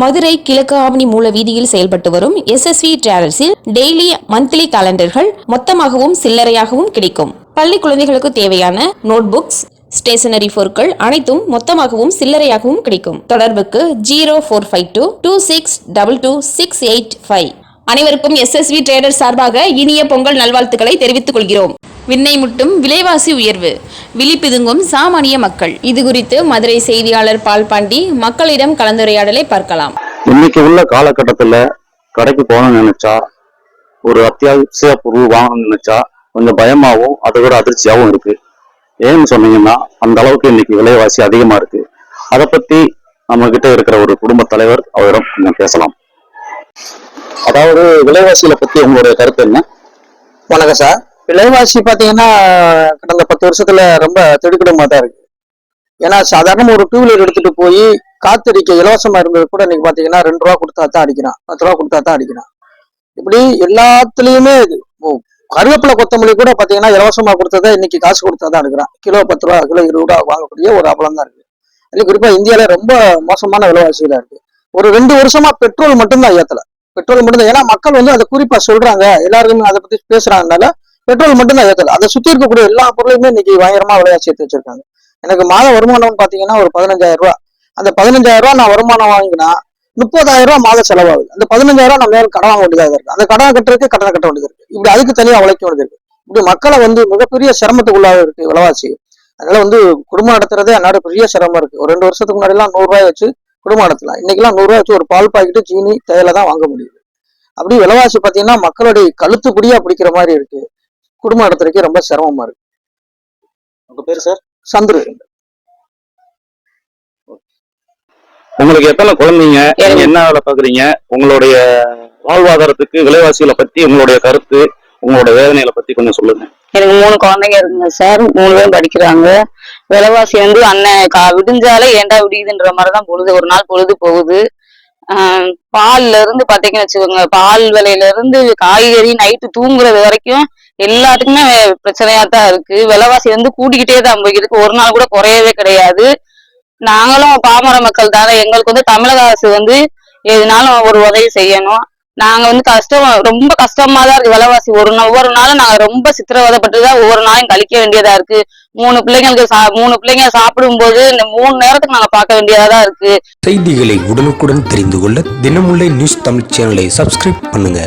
மதுரை கிழக்கு ஆவணி மூல வீதியில் செயல்பட்டு வரும் SSV டிராவல்ஸில் டெய்லி மந்த்லி காலண்டர்கள் மொத்தமாகவும் சில்லறையாகவும் கிடைக்கும். பள்ளி குழந்தைகளுக்கு தேவையான நோட் புக்ஸ், ஸ்டேஷனரி பொருட்கள் அனைத்தும் மொத்தமாகவும் சில்லறையாகவும் கிடைக்கும். தொடர்புக்கு 04522622 அனைவருக்கும் SSV டிரேடர்ஸ் சார்பாக இனிய பொங்கல் நல்வாழ்த்துக்களை தெரிவித்துக் கொள்கிறோம். விண்ணை முட்டும் விலைவாசி உயர்வு, விழிப்பிதுங்கும் சாமானிய மக்கள். இது குறித்து மதுரை செய்தியாளர் பால்பாண்டி மக்களிடம் கலந்துரையாடலை பார்க்கலாம். இன்னைக்கு உள்ள காலகட்டத்துல கடைக்கு போகணும்னு நினைச்சா, ஒரு அத்தியாவசிய பொருள் வாங்கணும்னு நினைச்சா கொஞ்சம் பயமாவும் அதோட அதிர்ச்சியாவும் இருக்கு. ஏன்னு சொன்னீங்கன்னா அந்த அளவுக்கு இன்னைக்கு விலைவாசி அதிகமா இருக்கு. அதை பத்தி நம்ம கிட்ட இருக்கிற ஒரு குடும்ப தலைவர் அவரிடம் கொஞ்சம் பேசலாம். அதாவது விலைவாசியில பத்தி உங்களுடைய கருத்து என்ன? வணக்கம் சார். விலைவாசி பாத்தீங்கன்னா கடந்த 10 வருஷத்துல ரொம்ப திடுக்கிடமா தான் இருக்கு. ஏன்னா சாதாரண ஒரு 2 வீலர் எடுத்துட்டு போய் காத்தடிக்க இலவசமா இருந்தது கூட இன்னைக்கு பாத்தீங்கன்னா 2 ரூபா கொடுத்தா தான் அடிக்கிறான், 10 ரூபா கொடுத்தா தான் அடிக்கிறான். இப்படி எல்லாத்துலயுமே இது கருவேப்பிலை கொத்தமல்லி கூட பாத்தீங்கன்னா இலவசமா கொடுத்ததை இன்னைக்கு காசு கொடுத்தா தான் எடுக்கிறான். கிலோ 10 ரூபா, கிலோ 20 ரூபா வாங்கக்கூடிய ஒரு அபலம் தான் இருக்கு. அதுல குறிப்பா இந்தியாவில ரொம்ப மோசமான விலைவாசிகளா இருக்கு. ஒரு 2 வருஷமா பெட்ரோல் மட்டும்தான் ஏத்தல. பெட்ரோல் மட்டும்தான். ஏன்னா மக்கள் அதை குறிப்பா சொல்றாங்க, எல்லாருக்குமே அதை பத்தி பேசுறாங்கனால பெட்ரோல் மட்டும்தான் ஏத்தல. அதை சுத்தி இருக்கக்கூடிய எல்லா பொருளையுமே இன்னைக்கு பயங்கரமா விலையாசி ஏற்றி வச்சிருக்காங்க. எனக்கு மாத வருமானம் பாத்தீங்கன்னா ஒரு 15,000 ரூபாய். அந்த 15,000 ரூபாய் நான் வருமானம் வாங்கினா 30,000 ரூபாய் மாத செலவாகுது. அந்த 15,000 ரூபாய் நம்ம மேல கடன் வாங்க வேண்டியதாக இருக்கு. அந்த கடன் கட்டுறதுக்கு கட்டணம் கட்ட வேண்டியது இருக்கு. இப்படி அதுக்கு தனியா உழைக்க வேண்டியது இருக்கு. இப்படி மக்களை மிகப்பெரிய சிரமத்துக்குள்ளாக இருக்கு விலைவாசி. அதனால குடும்பம் நடத்துறதே அன்னாடு பெரிய சிரமம் இருக்கு. ஒரு 2 வருஷத்துக்கு முன்னாடி எல்லாம் 100 ரூபாய் வச்சு குடும்பம் நடத்தலாம். இன்னைக்கெல்லாம் 100 ரூபாய் வச்சு ஒரு பால் பாக்கெட்டு, சீனி, தேயிலை தான் வாங்க முடியுது. அப்படி விலைவாசி பாத்தீங்கன்னா மக்களுடைய கழுத்துப்படியா பிடிக்கிற மாதிரி இருக்கு. குடும்பம் நடத்துறதுக்கு ரொம்ப சிரமமா இருக்கு. உங்க பேர் சார்? சந்துரு. உங்களுக்கு எத்தனை குழந்தைங்க? என்ன வேலை பாக்குறீங்க? உங்களுடைய வாழ்வாதாரத்துக்கு விலைவாசிகளை பத்தி உங்களுடைய கருத்து, உங்களோட வேதனைகளை பத்தி கொஞ்சம் சொல்லுங்க. எனக்கு 3 குழந்தைங்க இருக்குங்க சார். 3 பேரும் படிக்கிறாங்க. விலைவாசி அண்ணன் விடிஞ்சாலே ஏண்டா விடியுதுன்ற மாதிரிதான் ஒரு நாள் பொழுது போகுது. பால்ல இருந்து பாத்தீங்கன்னு வச்சுக்கோங்க, பால் விலையில இருந்து காய்கறி, நைட்டு தூங்குறது வரைக்கும் எல்லாத்துக்குமே பிரச்சனையா தான் இருக்கு. விலைவாசி கூட்டிக்கிட்டே தான் போய்க்கு. ஒரு நாள் கூட குறையவே கிடையாது. நாங்களும் பாமர மக்கள் தானே. எங்களுக்கு தமிழக அரசு எதுனாலும் ஒரு உதவி செய்யணும். நாங்க ரொம்ப கஷ்டமா தான் இருக்கு. விலைவாசி ஒவ்வொரு நாளும் நாங்க ரொம்ப சித்திரவதைப்பட்டுதான் ஒவ்வொரு நாளும் கழிக்க வேண்டியதா இருக்கு. 3 பிள்ளைங்க சாப்பிடும் போது இந்த 3 நேரத்துக்கு நாங்க பார்க்க வேண்டியதா இருக்கு. செய்திகளை உடனுக்குடன் தெரிந்து கொள்ள தினமுல்லை நியூஸ் தமிழ் சேனலை சப்ஸ்கிரைப் பண்ணுங்க.